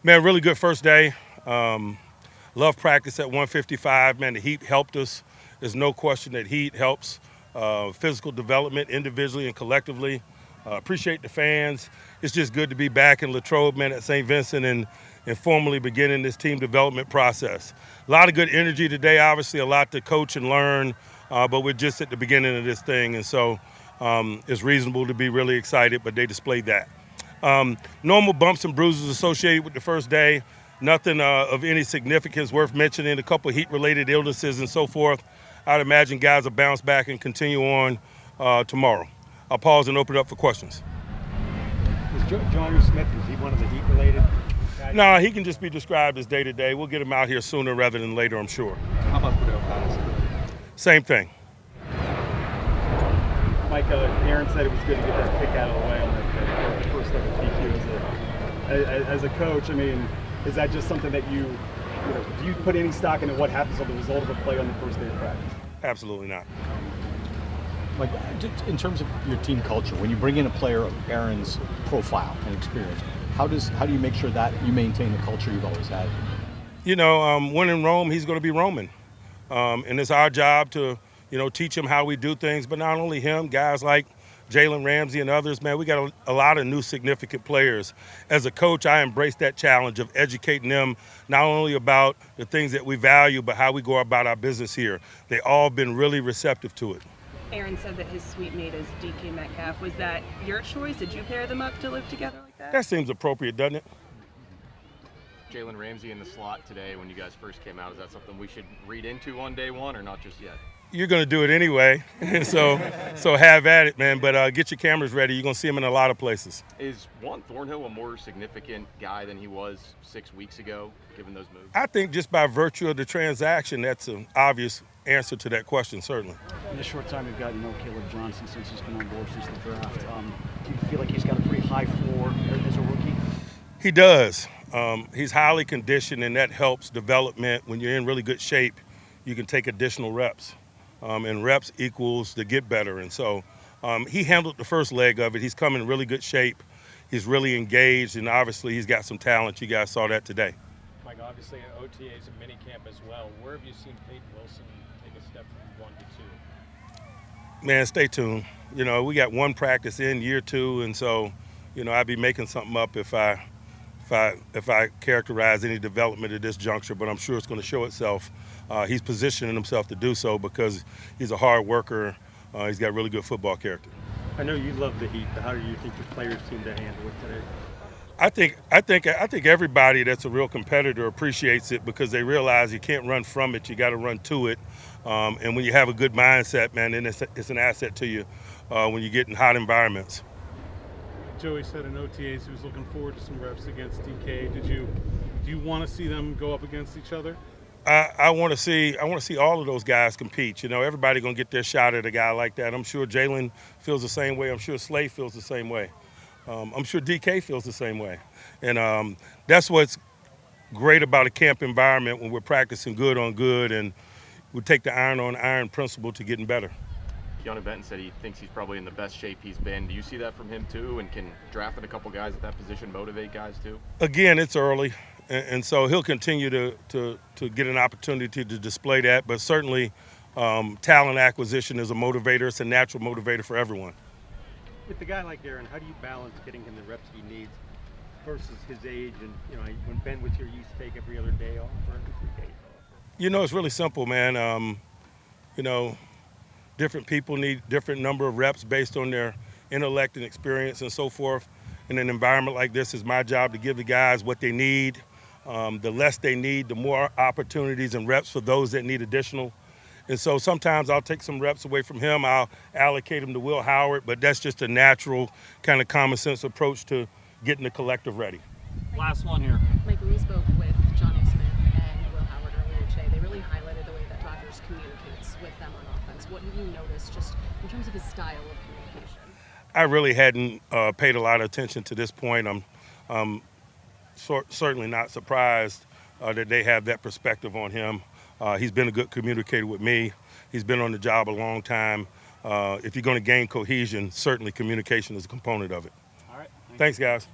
Man, really good first day. Love practice at 155. Man, the heat helped us. There's no question that heat helps physical development individually and collectively. Appreciate the fans. It's just good to be back in Latrobe, man, at St. Vincent and formally beginning this team development process. A lot of good energy today, obviously a lot to coach and learn, but we're just at the beginning of this thing, and so it's reasonable to be really excited, but they displayed that. Normal bumps and bruises associated with the first day. Nothing of any significance worth mentioning. A couple of heat-related illnesses and so forth. I'd imagine guys will bounce back and continue on tomorrow. I'll pause and open it up for questions. Is Johnny Smith, is he one of the heat-related guys? No, he can just be described as day-to-day. We'll get him out here sooner rather than later, I'm sure. How about Fidel Patterson? Same thing. Mike, Aaron said it was good to get that kick out of the way on the first ever TQ. As a coach, I mean, is that just something that do you put any stock into what happens on the result of a play on the first day of practice? Absolutely not. Like, in terms of your team culture, when you bring in a player of Aaron's profile and experience, how do you make sure that you maintain the culture you've always had? When in Rome, he's going to be Roman. And it's our job to, teach him how we do things. But not only him, guys like Jalen Ramsey and others, man, we got a lot of new significant players. As a coach, I embrace that challenge of educating them not only about the things that we value, but how we go about our business here. They all been really receptive to it. Aaron said that his suite mate is DK Metcalf. Was that your choice? Did you pair them up to live together like that? That seems appropriate, doesn't it? Jalen Ramsey in the slot today when you guys first came out, is that something we should read into on day one or not just yet? You're going to do it anyway, so have at it, man. But get your cameras ready. You're going to see him in a lot of places. Is Juan Thornhill a more significant guy than he was 6 weeks ago, given those moves? I think just by virtue of the transaction, that's an obvious answer to that question, certainly. In the short time we've got, Caleb Johnson since he's been on board since the draft. Do you feel like he's got a pretty high floor as a rookie? He does. He's highly conditioned, and that helps development. When you're in really good shape, you can take additional reps. And reps equals to get better. And so he handled the first leg of it. He's come in really good shape. He's really engaged, and obviously he's got some talent. You guys saw that today. Mike, obviously at OTAs and minicamp as well. Where have you seen Peyton Wilson take a step from 1 to 2? Man, stay tuned. We got one practice in year 2, and so, I'd be making something up if I characterize any development at this juncture, but I'm sure it's going to show itself. He's positioning himself to do so because he's a hard worker. He's got really good football character. I know you love the heat, but how do you think the players seem to handle it today? I think everybody that's a real competitor appreciates it because they realize you can't run from it. You got to run to it. And when you have a good mindset, man, then it's an asset to you when you get in hot environments. Joey said in OTAs he was looking forward to some reps against DK. Do you want to see them go up against each other? I want to see all of those guys compete. Everybody gonna get their shot at a guy like that. I'm sure Jalen feels the same way. I'm sure Slay feels the same way. I'm sure DK feels the same way. And that's what's great about a camp environment when we're practicing good on good, and we take the iron on iron principle to getting better. Keanu Benton said he thinks he's probably in the best shape he's been. Do you see that from him too? And can drafting a couple guys at that position motivate guys too? Again, it's early, and so he'll continue to get an opportunity to display that. But certainly, talent acquisition is a motivator. It's a natural motivator for everyone. With a guy like Aaron, how do you balance getting him the reps he needs versus his age? And when Ben was here, you used to take every other day off or every 3 days off. It's really simple, man. Different people need different number of reps based on their intellect and experience and so forth. In an environment like this, it's my job to give the guys what they need. The less they need, the more opportunities and reps for those that need additional. And so sometimes I'll take some reps away from him. I'll allocate them to Will Howard, but that's just a natural kind of common sense approach to getting the collective ready. Last one here. Mike, when we spoke with Johnny Smith and Will Howard earlier today, they really highlighted the way that Rodgers communicates with them on offense. What have you noticed just in terms of his style of communication? I really hadn't paid a lot of attention to this point. I'm certainly not surprised that they have that perspective on him. He's been a good communicator with me. He's been on the job a long time. If you're going to gain cohesion, certainly communication is a component of it. All right. Thanks, guys.